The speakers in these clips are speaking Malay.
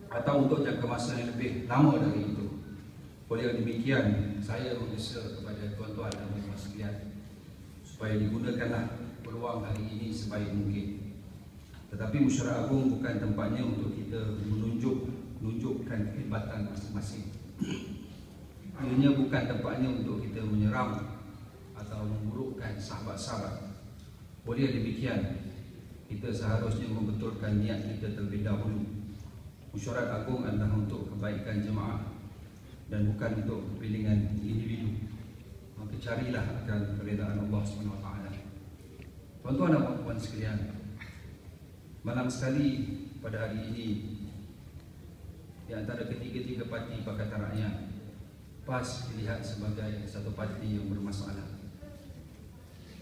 atau untuk jangka masa yang lebih lama dari itu. Oleh demikian, saya mengesa kepada tuan-tuan dan puan sekalian supaya digunakanlah peluang hari ini sebaik mungkin. Tetapi Musyawarah Agung bukan tempatnya untuk kita menunjukkan kehebatan masing-masing. Ianya bukan tempatnya untuk kita menyerang atau memburukkan sahabat-sahabat. Oleh demikian, kita seharusnya membetulkan niat kita terlebih dahulu. Musyawarah Agung adalah untuk kebaikan jemaah dan bukan untuk kepentingan individu. Maka carilah akan keredaan Allah SWT. Tuan-tuan dan puan-puan sekalian, malam sekali pada hari ini di antara ketiga-tiga parti Pakatan Rakyat, PAS dilihat sebagai satu parti yang bermasalah.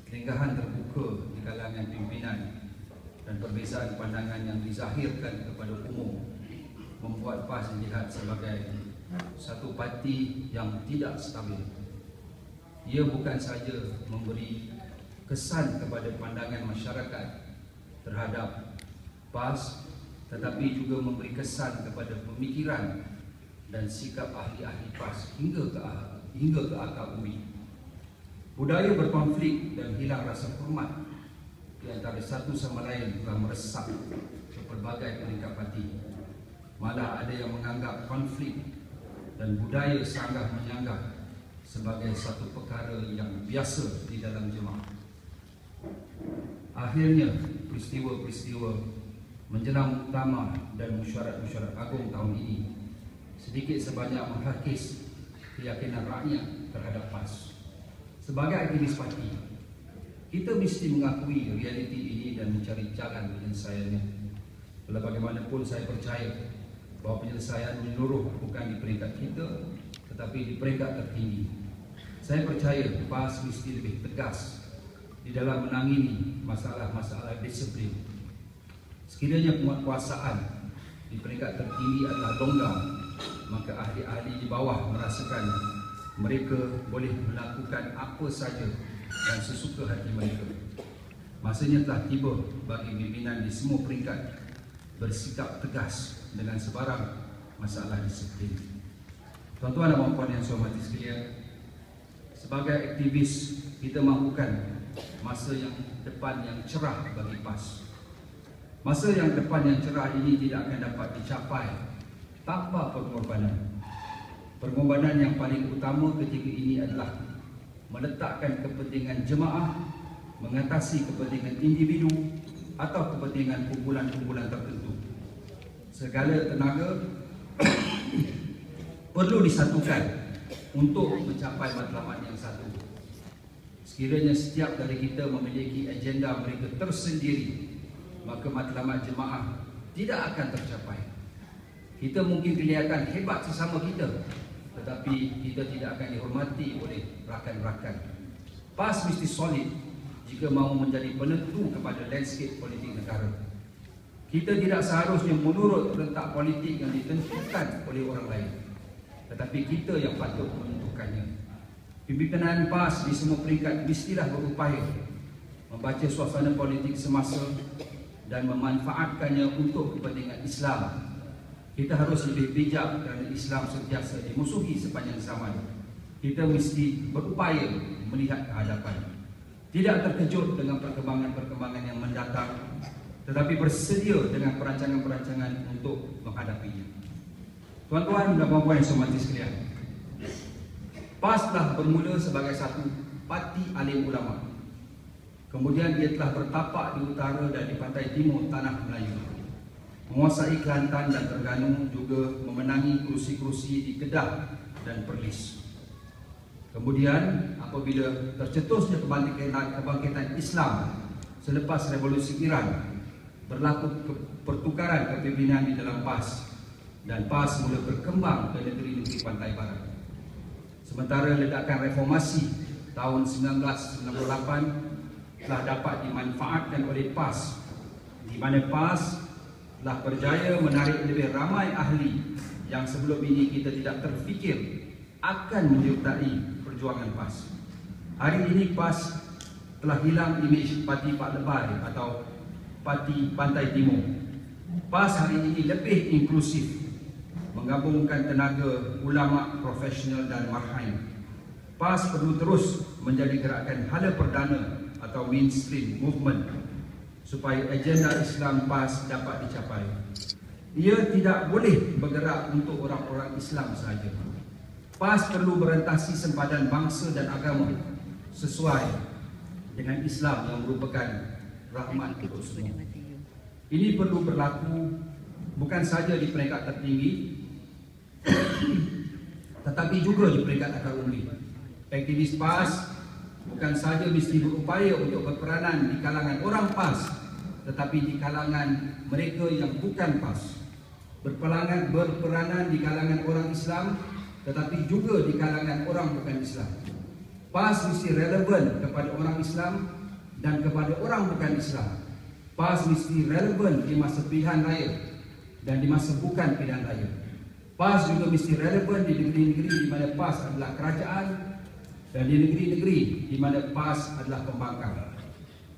Kelenggahan terbuka di kalangan pimpinan dan perbezaan pandangan yang dizahirkan kepada umum membuat PAS dilihat sebagai satu parti yang tidak stabil. Ia bukan saja memberi kesan kepada pandangan masyarakat terhadap PAS, tetapi juga memberi kesan kepada pemikiran dan sikap ahli-ahli PAS hingga ke akar bumi. Budaya berkonflik dan hilang rasa hormat di antara satu sama lain telah meresap ke pelbagai peringkat parti. Malah ada yang menganggap konflik dan budaya sanggah menyanggah sebagai satu perkara yang biasa di dalam jemaah. Akhirnya, peristiwa-peristiwa menjelang muktamar dan mesyuarat-mesyuarat agung tahun ini sedikit sebanyak menghakis keyakinan rakyat terhadap PAS. Sebagai aktivis parti, kita mesti mengakui realiti ini dan mencari jalan penyelesaiannya. Walau bagaimanapun saya percaya bahawa penyelesaian menyeluruh bukan di peringkat kita, tetapi di peringkat tertinggi. Saya percaya PAS mesti lebih tegas di dalam menangani masalah-masalah disiplin. Sekiranya penguatkuasaan di peringkat tertinggi adalah longgar, maka ahli-ahli di bawah merasakan mereka boleh melakukan apa saja dan sesuka hati mereka. Masanya telah tiba bagi pimpinan di semua peringkat bersikap tegas dengan sebarang masalah disiplin. Tuan-tuan dan puan-puan yang saya hormati sekalian, sebagai aktivis kita mahukan masa yang depan yang cerah bagi PAS. Masa yang depan yang cerah ini tidak akan dapat dicapai tanpa pengorbanan. Pengorbanan yang paling utama ketika ini adalah meletakkan kepentingan jemaah mengatasi kepentingan individu atau kepentingan kumpulan-kumpulan tertentu. Segala tenaga perlu disatukan untuk mencapai matlamat yang satu. Sekiranya setiap dari kita memiliki agenda mereka tersendiri, maka matlamat jemaah tidak akan tercapai. Kita mungkin kelihatan hebat sesama kita, tetapi kita tidak akan dihormati oleh rakan-rakan. PAS mesti solid jika mahu menjadi penentu kepada landscape politik negara. Kita tidak seharusnya menurut rentak politik yang ditentukan oleh orang lain, tetapi kita yang patut menentukannya. Pimpinan PAS di semua peringkat mestilah berupaya membaca suasana politik semasa dan memanfaatkannya untuk kepentingan Islam. Kita harus lebih bijak kerana Islam sentiasa dimusuhi sepanjang zaman. Kita mesti berupaya melihat ke hadapan, tidak terkejut dengan perkembangan-perkembangan yang mendatang, tetapi bersedia dengan perancangan-perancangan untuk menghadapinya. Tuan-tuan dan puan-puan yang saya hormati sekalian, PAS telah bermula sebagai satu parti alim ulama. Kemudian ia telah bertapak di utara dan di pantai timur tanah Melayu, menguasai Kelantan dan Terengganu, juga memenangi kerusi-kerusi di Kedah dan Perlis. Kemudian apabila tercetusnya kebangkitan Islam selepas revolusi Iran, berlaku pertukaran kepimpinan di dalam PAS dan PAS mula berkembang ke negeri-negeri pantai barat. Sementara ledakan reformasi tahun 1998 telah dapat dimanfaatkan oleh PAS, di mana PAS telah berjaya menarik lebih ramai ahli yang sebelum ini kita tidak terfikir akan menyertai perjuangan PAS. Hari ini PAS telah hilang imej parti Pak Lebay atau parti Pantai Timur. PAS hari ini lebih inklusif menggabungkan tenaga ulama profesional dan marhain. PAS perlu terus menjadi gerakan hala perdana atau mainstream movement supaya agenda Islam PAS dapat dicapai. Ia tidak boleh bergerak untuk orang-orang Islam sahaja. PAS perlu berorientasi sempadan bangsa dan agama sesuai dengan Islam yang merupakan rahmat untuk semua. Ini perlu berlaku bukan saja di peringkat tertinggi tetapi juga di peringkat akar umbi. Aktivis PAS bukan saja mesti berupaya untuk berperanan di kalangan orang PAS tetapi di kalangan mereka yang bukan PAS. Berperanan di kalangan orang Islam tetapi juga di kalangan orang bukan Islam. PAS mesti relevan kepada orang Islam dan kepada orang bukan Islam. PAS mesti relevan di masa pilihan raya dan di masa bukan pilihan raya. PAS juga mesti relevan di negeri-negeri di mana PAS adalah kerajaan dan di negeri-negeri di mana PAS adalah pembangkang.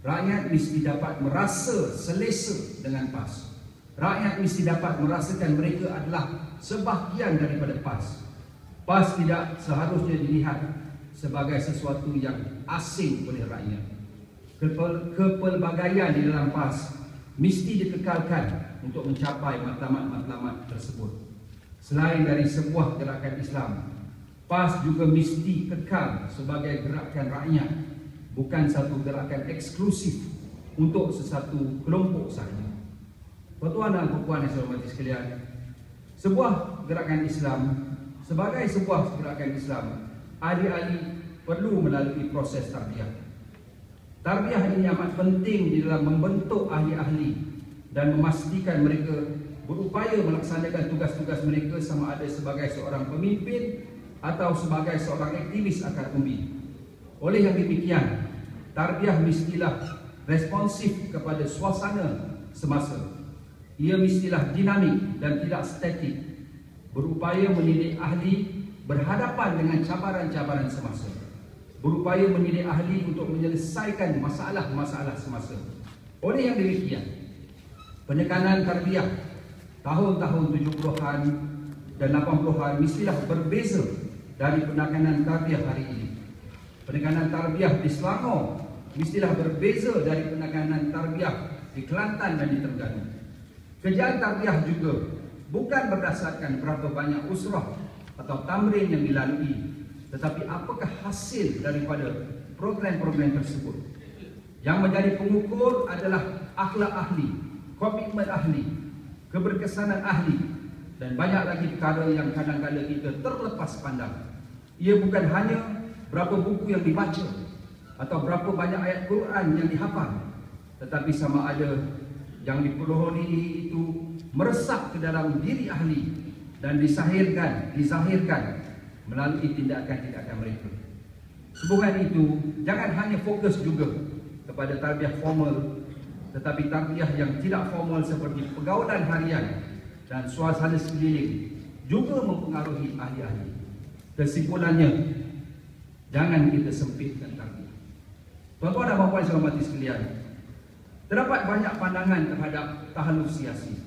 Rakyat mesti dapat merasa selesa dengan PAS. Rakyat mesti dapat merasakan mereka adalah sebahagian daripada PAS. PAS tidak seharusnya dilihat sebagai sesuatu yang asing oleh rakyat. Kepelbagaian di dalam PAS mesti dikekalkan untuk mencapai matlamat-matlamat tersebut. Selain dari sebuah gerakan Islam, PAS juga mesti kekal sebagai gerakan rakyat, bukan satu gerakan eksklusif untuk sesuatu kelompok sahaja. Tuan-tuan dan puan yang saya hormati sekalian, sebuah gerakan Islam, sebagai sebuah gerakan Islam, ahli-ahli perlu melalui proses tarbiyah. Tarbiyah ini amat penting di dalam membentuk ahli-ahli dan memastikan mereka berupaya melaksanakan tugas-tugas mereka sama ada sebagai seorang pemimpin atau sebagai seorang aktivis akar umbi. Oleh yang demikian, tarbiyah mestilah responsif kepada suasana semasa. Ia mestilah dinamik dan tidak statik, berupaya mendidik ahli berhadapan dengan cabaran-cabaran semasa, berupaya mendidik ahli untuk menyelesaikan masalah-masalah semasa. Oleh yang demikian, penekanan tarbiyah tahun-tahun 70-an dan 80-an mestilah berbeza dari penekanan tarbiyah hari ini. Penekanan tarbiyah di Selangor mestilah berbeza dari penekanan tarbiyah di Kelantan dan di Terengganu. Kerjaan tarbiyah juga bukan berdasarkan berapa banyak usrah atau tamrin yang dilalui, tetapi apakah hasil daripada program-program tersebut. Yang menjadi pengukur adalah akhlak ahli, komitmen ahli, keberkesanan ahli, dan banyak lagi perkara yang kadang-kadang kita terlepas pandang. Ia bukan hanya berapa buku yang dibaca atau berapa banyak ayat Quran yang dihafal, tetapi sama ada yang diperoleh itu meresap ke dalam diri ahli dan dizahirkan melalui tindakan-tindakan mereka. Sehubungan itu, jangan hanya fokus juga kepada tarbiyah formal, tetapi tarbiyah yang tidak formal seperti pergaulan harian dan suasana sekeliling juga mempengaruhi ahli-ahli. Kesimpulannya, jangan kita sempitkan tarbiyah. Tuan-tuan dan puan-puan saya hormati sekalian, terdapat banyak pandangan terhadap tahaluf siasi.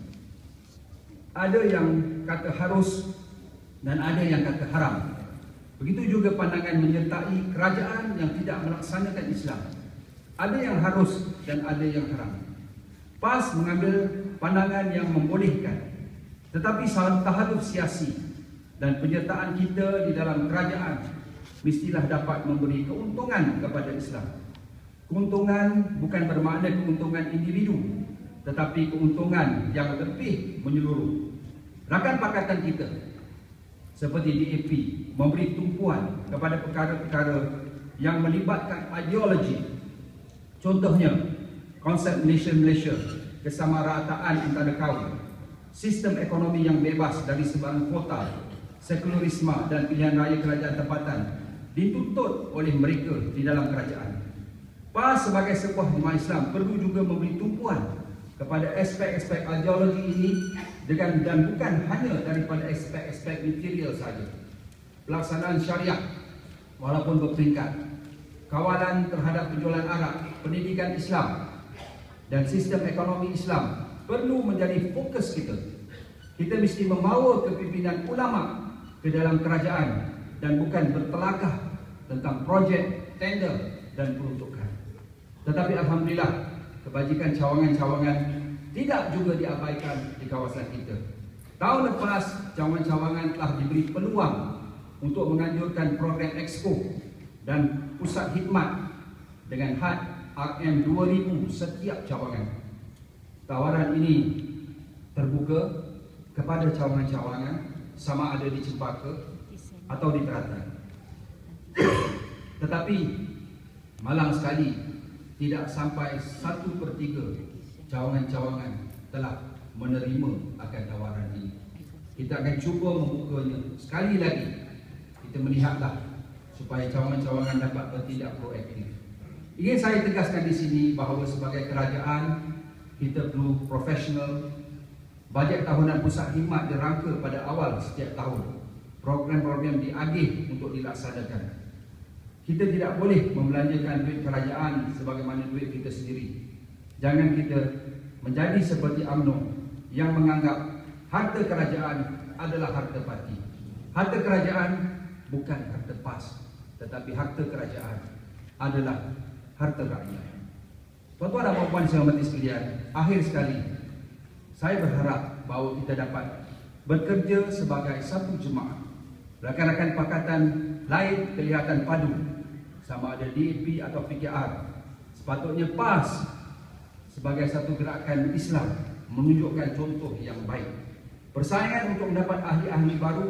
Ada yang kata harus dan ada yang kata haram. Begitu juga pandangan menyertai kerajaan yang tidak melaksanakan Islam. Ada yang harus dan ada yang haram. PAS mengambil pandangan yang membolehkan, tetapi tahaluf siasi dan penyertaan kita di dalam kerajaan mestilah dapat memberi keuntungan kepada Islam. Keuntungan bukan bermakna keuntungan individu, tetapi keuntungan yang lebih menyeluruh. Rakan pakatan kita seperti DAP memberi tumpuan kepada perkara-perkara yang melibatkan ideologi. Contohnya, konsep Malaysia, kesamarataan antara kaum, sistem ekonomi yang bebas dari sebarang kuota, sekularisme dan pilihan raya kerajaan tempatan dituntut oleh mereka di dalam kerajaan. PAS sebagai sebuah jemaah Islam perlu juga memberi tumpuan kepada aspek-aspek ideologi ini dan bukan hanya daripada aspek-aspek material saja. Pelaksanaan syariah walaupun berperingkat, kawalan terhadap penjualan arak, pendidikan Islam dan sistem ekonomi Islam perlu menjadi fokus kita. Kita mesti membawa kepimpinan ulama ke dalam kerajaan dan bukan bertelakah tentang projek, tender dan peruntukan. Tetapi alhamdulillah, kebajikan cawangan-cawangan tidak juga diabaikan di kawasan kita. Tahun lepas, cawangan-cawangan telah diberi peluang untuk menganjurkan program Expo dan pusat khidmat dengan had RM2,000 setiap cawangan. Tawaran ini terbuka kepada cawangan-cawangan sama ada di Cempaka atau di Teratai. Tetapi malang sekali tidak sampai 1/3 cawangan-cawangan telah menerima akan tawaran ini. Kita akan cuba membukanya sekali lagi. Kita melihatlah supaya cawangan-cawangan dapat bertindak proaktif. Ingin saya tegaskan di sini bahawa sebagai kerajaan kita perlu profesional. Bajet tahunan pusat khidmat dirangka pada awal setiap tahun. Program-program diagih untuk dilaksanakan. Kita tidak boleh membelanjakan duit kerajaan sebagaimana duit kita sendiri. Jangan kita menjadi seperti UMNO yang menganggap harta kerajaan adalah harta parti. Harta kerajaan bukan harta PAS, tetapi harta kerajaan adalah harta rakyat. Tuan-tuan dan puan-puan yang saya hormati sekalian, akhir sekali saya berharap bahawa kita dapat bekerja sebagai satu jemaah. Rakan-rakan pakatan lain kelihatan padu, sama ada DAP atau PKR. Sepatutnya PAS sebagai satu gerakan Islam menunjukkan contoh yang baik. Persaingan untuk mendapat ahli-ahli baru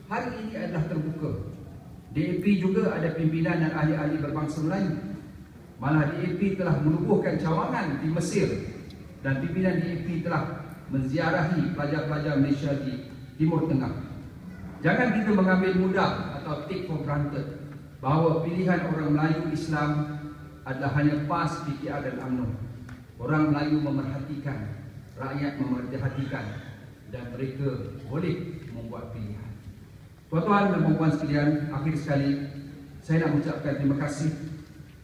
hari ini adalah terbuka. DAP juga ada pimpinan dan ahli-ahli berbangsa Melayu. Malah DAP telah menubuhkan cawangan di Mesir dan pimpinan DAP telah menziarahi pelajar-pelajar Malaysia di Timur Tengah. Jangan kita mengambil mudah atau take for granted bahawa pilihan orang Melayu Islam adalah hanya PAS, PKR dan UMNO. Orang Melayu memerhatikan, rakyat memerhatikan, dan mereka boleh membuat pilihan. Tuan-tuan dan puan-puan sekalian, akhir sekali saya nak mengucapkan terima kasih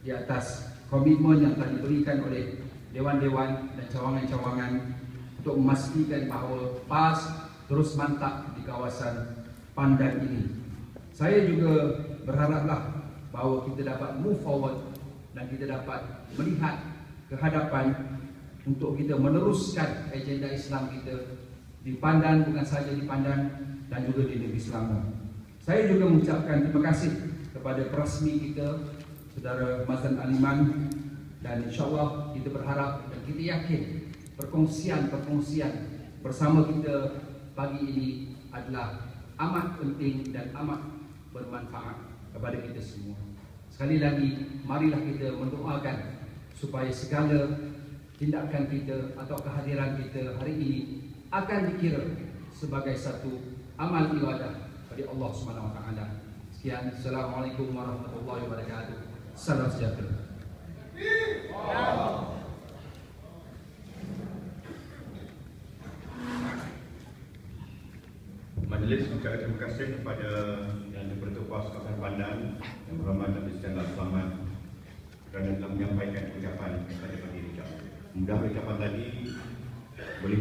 di atas komitmen yang telah diberikan oleh dewan-dewan dan cawangan-cawangan untuk memastikan bahawa PAS terus mantap di kawasan Pandan ini. Saya juga berharaplah bahawa kita dapat move forward dan kita dapat melihat ke hadapan untuk kita meneruskan agenda Islam kita di Pandan, bukan sahaja di Pandan dan juga di negeri Selangor. Saya juga mengucapkan terima kasih kepada perasmi kita, Saudara Mazlan Aliman, dan insyaAllah kita berharap dan kita yakin perkongsian bersama kita pagi ini adalah amat penting dan amat bermanfaat kepada kita semua. Sekali lagi, marilah kita mendoakan supaya segala tindakan kita atau kehadiran kita hari ini akan dikira sebagai satu amal ibadah bagi Allah SWT. Sekian, Assalamualaikum warahmatullahi wabarakatuh. Salam sejahtera. Majlis mengucapkan terima kasih kepada Yang di-Pertua Kuasa Kawasan Pandan yang berhormat dan Jenderal Selamat kerana telah menyampaikan ucapan kepada pagi ucap. Mudah ucapan tadi boleh